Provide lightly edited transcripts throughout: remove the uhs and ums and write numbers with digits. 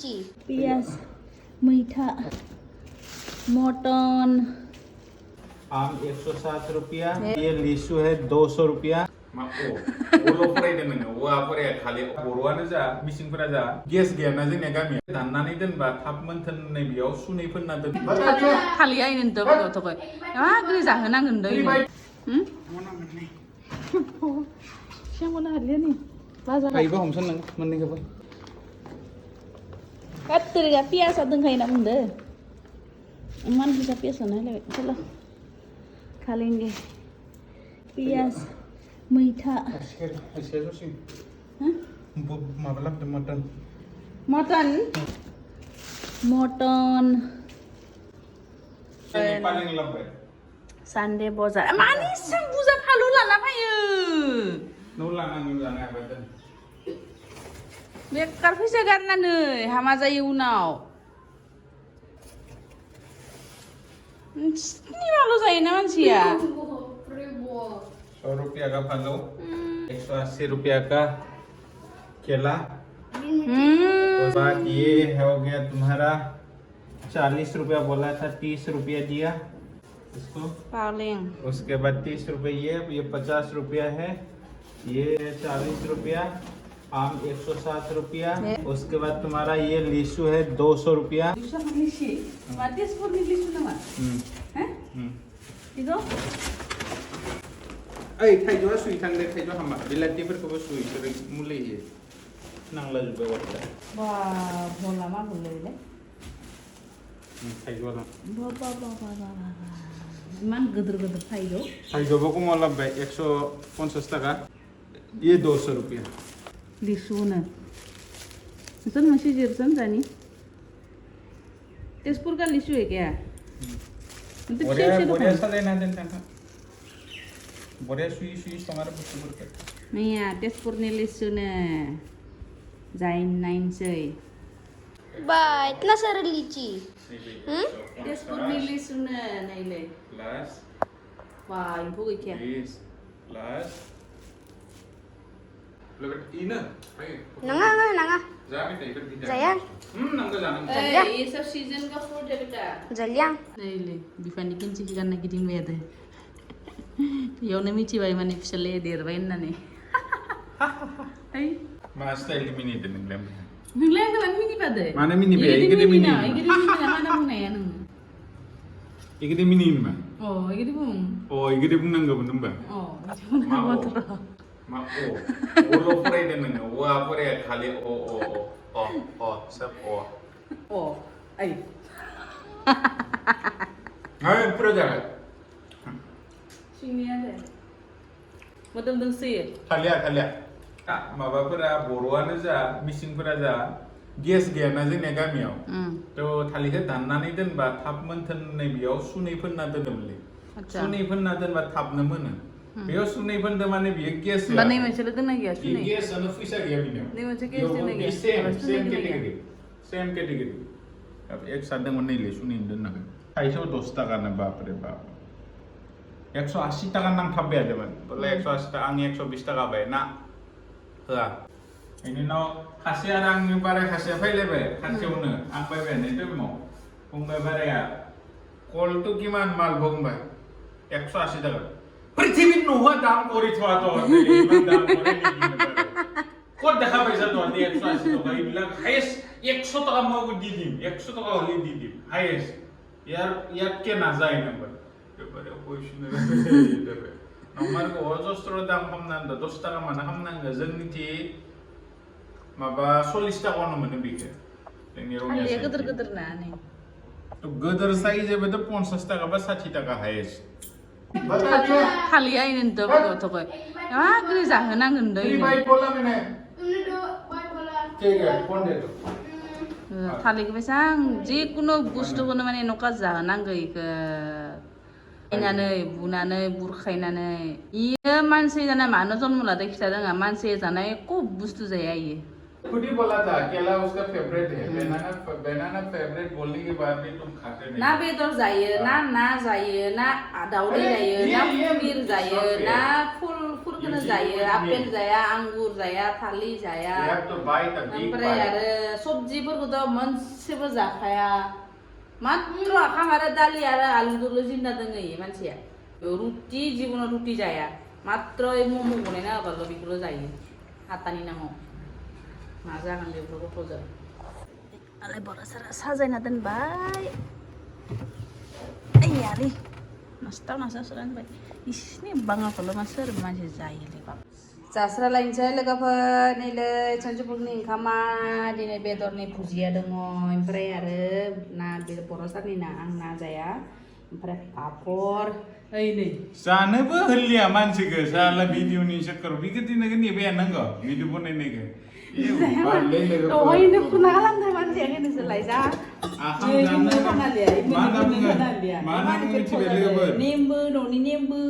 लीची प्याज मीठा मटन आम 160 रुपया ये लीचू है 200 रुपया ओलो फरायदों नोङो औवा फराया खालि बर'आनो जा मिसिंफोरा जा गेस गैयाना जोंनिया गामिया दाननानै दोनबा थाब मोनथोन नै बेयाव सुनै फोनना दोन खालि आइनो द गथ'खौ मा ग्रि जाहोनांगोन दै सिगाङावनो हालियानि बाजार थाइबा हमसन नों मोननैखौबो गात्तरिगा पियासा दंखायो ना बुंदो मान फैसा पियासानो हायलायबाय चलो खा लेंगे पियाज मैथा माबा लाबोदों मटन मटन मटन पालें लाबोबाय सानदे बजार मानि जों बुजा फालु लाना फैयो नों लानांगौ जानो हाबाय बेकार फैसा गारनानै हामा जायो उनाव स्निबाल' जायोना मानसिया 100 रुपया का फलो 180 रुपया का केला और बाद ये हो गया तुम्हारा 40 रुपया बोला था 30 रुपया दिया इसको पालें उसके बाद 30 रुपये ये 50 रुपया है ये 40 रुपया आम 160 रुपया उसके बाद तुम्हारा ये लीचू है 200 रुपया थाइजौआ सुई थांदे थाइजौ हामा बिलाथिफोरखौबो सुई सोरै मुलि होयो नांला जोब्बाय वाटदा बा भला मा गोलैले थाइजौआ इमान गोदोर गोदोर थाइजौ थाइजौबो कमाव लाबोबाय 150 टाका ये 200 रुपया लिसुनो नोंसोर मोनसे जिरसन जानि तेजपुर का लिसु है क्या बरिया साजायना दोन थांखा बरिया सुई सुई संगार बुस्थुफोरखौ मैया तेजपुरनि लिसुनो जाइन नाइनसै बा इतना सारा लीची तेजपुरनि लिसुनो नायले प्लस बा एम्फौ गैखाया प्लस लोगोत इनो नङा नङा जाबे दैफोर गिदिर जाया नांगौ जानो ये सब सीजन का फ्रूट है बेटा जालिया नायले बिफानि किनसे गानना गिदिंबाय आरो बेयावनो मिथिबाय माने फिसालाया देरबाय होननानै मा स्टाइलनि मिनिदों नोंलाय नोंलाय आंखौ मिनिबादो मानो मिनिबाय इगिदि मिनि इगिदि मिनिना माना बुंनाया नों इगिदि मिनि मा इगिदि बुं इगिदि बुंनांगौमोन होनबा मा ओलो फरायदों नोङो औवा फराया खालि सब आई हाय पुरा जाबाय सिंनिया दे मोदोम दोंसै थालिया माबाफोरा बर'आनो जा मिसिंफोरा जा गेस गैयाना जोंनिया गामियाव थ' थालिरखौ दाननानै दोनबा थाब मोनथोन नै बेयाव सुनै फोनना दोनोमोनलै सुनै फोनना दोनबा थाबनो मोनो बेयाव सुनै फोनदो माने बियो गेस बा नै मोनसेल' दोनना गैया सुनै गेसआनो फैसा गैया बिनियाव नै मोनसे गेस दोनना गैया सेम केटेगरी अब एक साथ दंमोन नैले सुनै दोननांगोन थाइसेयाव 10 टाकानो बापरे बाप 180 टाका नांथाबबाय आरोमोन बोला 180 टाका आंनि 120 टाका बाय ना होआ बेनि उनाव खासे आरो आंनि बाराय खासेया फैलायबाय खाथियावनो आं बायबाय नै टाइमाव बुंबाय बाराया कलটো किमान माल बुंबाय 180 टाका पृथ्वीत नोहा दाम करिथ'वाथ' इमान दाम करे ক'ত দেখা পাইছা তহঁতি 180 টকা এইবিলাক হাইয়েষ্ট 100 টকা মই দি দিম 100 টকা হ'লে দি দিম হাইয়েষ্ট ইয়াতকে নাযায় নাম্বাৰ এবারে পয়সা দেবে नंबर अजस्त्र दाम खालामनांगौ 10 टाका माना खालामनांगौ जोंनिथि माबा 40 टाकायावनो मोनो बेखौ जोंनि रङिया गोदोर गोदोर ना नै गोदोर साइजबो 50 टाका बा 60 टाका हाइएस्ट खालि आइनो द गथ'खौ मा ग्रि जाहोनांगोन दै थालिरखौ बेसां जिकुनु बुस्थुखौनो माने नका जाहोनांगौ इखो खायनानै बुनानै बुरखायनानै इयो मानसि जाना मानो जन्म लादों खिथा दोङा मानसि जानाय एख' बुस्थु जाया इयो खुद ही बोला था केला उसका फेवरेट है बनाना बनाना फेवरेट बोलने के बाद भी तुम खाते नहीं ना बेदर जायो ना जायो ना दाउदै जायो ना पनिर जायो ना फुलखौनो जायो आपेल जाया आंगुर जाया थालिर जाया ओमफ्राय आरो सबजिफोरखौथ' मोनसेबो जाखाया मात्र आखाम आरो दालि आरो आलुजोंल' जिंना दोङो इयो मानसिया रुटि जिबनाव रुटि जाया मात्र मम' बनायना होबाल' बेखौल' जायो हातानि नामाव मा जागोन बेफोर गथ'जों आलाय बरासारा साजायना दोनबाय आइयालै नस्थ' नांबाय इसिनि बाङाखौल' मा सोर मानसि जायोलै बाब जास्रालायनोसै लोगोफोर नैलै सानजौफुनि ओंखामा दिनै बेदरनि भुजिया दङ ओमफ्राय आरो ना बर' सारनि ना आं ना जाया ओमफ्राय पापर ओइ नै जानोबो होलिया मानसिखौ साला भिडिअनि चक्कराव बिदिनो नेबाय नांगौ भिडिअ बनायनायखौ दहायनो खुना खालामदों मानसिया होनोसोलाय जा नेमबो न'नि नेमबो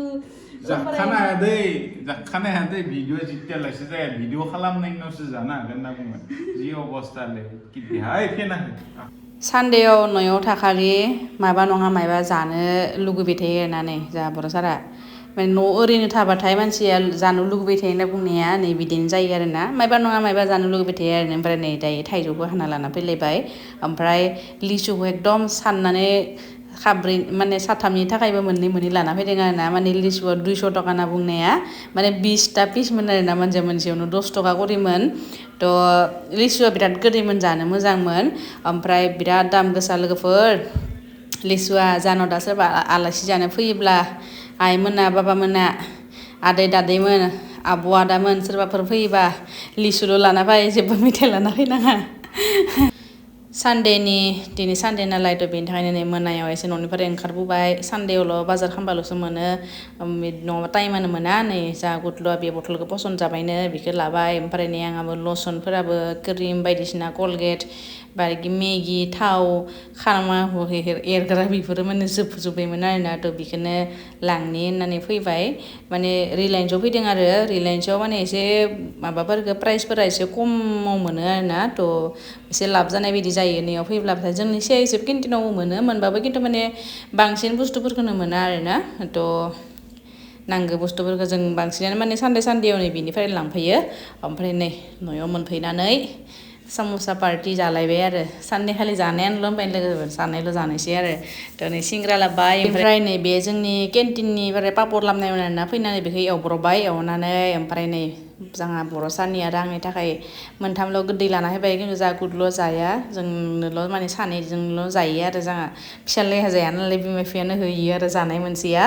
जाखानो हाया दै भिडिअ जितियालासे जाया भिडिअ खालामनायनि उनावसो जानो हागोन होनना बुङो जि अबस्थालै कितिहाय फेनाखै सानदेआव न'आव थाखालि माबा नङा माबा जानो लुगैबाय थायो होननानै जोंहा बर' सारा माने न' ओरैनो थाबाथाय मानसिया जानो लुगैबाय थायो होनना बुंनाया नै बिदिनो जायो आरोना माबा नङा माबा जानो लुगैबाय थायो आरो ओमफ्राय नै दायो थाइजौबो हाना लाना फैलायबाय ओमफ्राय लिसुखौ एकदम साननानै खाब्रै माने साथामनि थाखायबो मोननै लाना फैदों आरोना माने लिसुआ 200 टाका होनना बुंनाया माने 20टा पिसमोन आरोना मानसिया मोनसेयावनो 10 टाका करिमोन थ' लिसुआ बिराद गोदैमोन जानो मोजांमोन ओमफ्राय बिराद दाम गोसा लोगोफोर लिसुआ जानाव दा सोरबा आलासि जानो फैयोब्ला आइमोना बाबामोना आदै दादैमोन आब' आदामोन सोरबाफोर फैयोबा लिसुल' लाना फै जेबो मेथाइ लाना फैनाङा दिनै सानदे नालाय थ' बेनि थाखायनो नै मोनायाव एसे न'निफ्राय ओंखारबोबाय सानदेआवल' बाजार खालामबाल'सो मोनो नङाबा टाइमानो मोना नै जा गुथलुआ बे बथलखौ पसन्द जाबायनो बेखौ लाबाय ओमफ्राय नै आंहाबो लसनफोराबो क्रिम बायदिसिना कलगेट बायदि मेगि थाव खानामा एरग्रा बेफोरो माने जोबजोब्बायमोन आरोना थ' बेखौनो लांनि होननानै फैबाय माने रिलायन्सआव फैदों आरो रिलायन्सआव माने एसे माबाफोरखौ प्राइसफोरा एसे खमाव मोनो आरोना थ' एसे लाब जानाय बायदि जायो नैयाव फैब्लाथाय जोंनि सेब केन्टिनाव मोनबाबो खिन्थु माने बांसिन बुस्थुफोरखौनो मोना आरोना थ' नांगौ बुस्थुफोरखौ जों बांसिनानो माने सानदेयाव नै बिनिफ्राय लांफैयो ओमफ्राय नै न'आव मोनफैनानै साम'सा पार्टि जालायबाय आरो सानदे खालि जानायानोल' होनबाय लोगोफोर जानायल' जानोसै आरो थ' नै सिंग्रा लाबोबाय ओमफ्राय नै बे जोंनि केन्टिननिफ्राय पापर लाबोनायमोन आरोना फैनानै बेखौ एवब्रबबाय एवनानै ओमफ्राय नै जोंहा बर' सारनि आरो आंनि थाखाय मोनथामल' गोदै लाना फैबाय खिन्थु जोंहा गुदल' जाया जोंनोल' माने सानैजोंल' जायो आरो जोंहा फिसाज्लाया जाया नालाय बिमा बिफायानो होयो आरो जानाय मोनसेया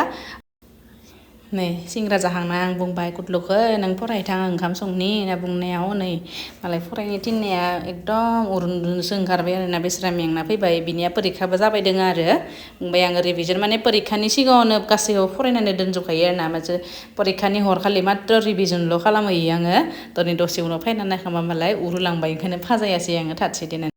नै सिंग्रा जाहांना आं बुंबाय गुदलुखौ नों फरायथां ओंखाम संनि होनना बुंनायाव नै मालाय फरायनो थिननाया एकदम उरुनदुनोसो ओंखारबाय आरोना बेस्रा मेंना फैबाय बिनिया परिखाबो जाबाय दोङो आरो बुंबाय आङो रिभिजन माने परिखानि सिगाङावनो गासैखौबो फरायनानै दोनजोबखायो आरोना माने परिखानि हरखालि मात्र रिभिजनल' खालामहैयो आङो दिनै दसे उनाव फैनानै नायखांबा मालाय उरुलांबाय ओंखायनो फाजायासै आङो थाथसे देनानै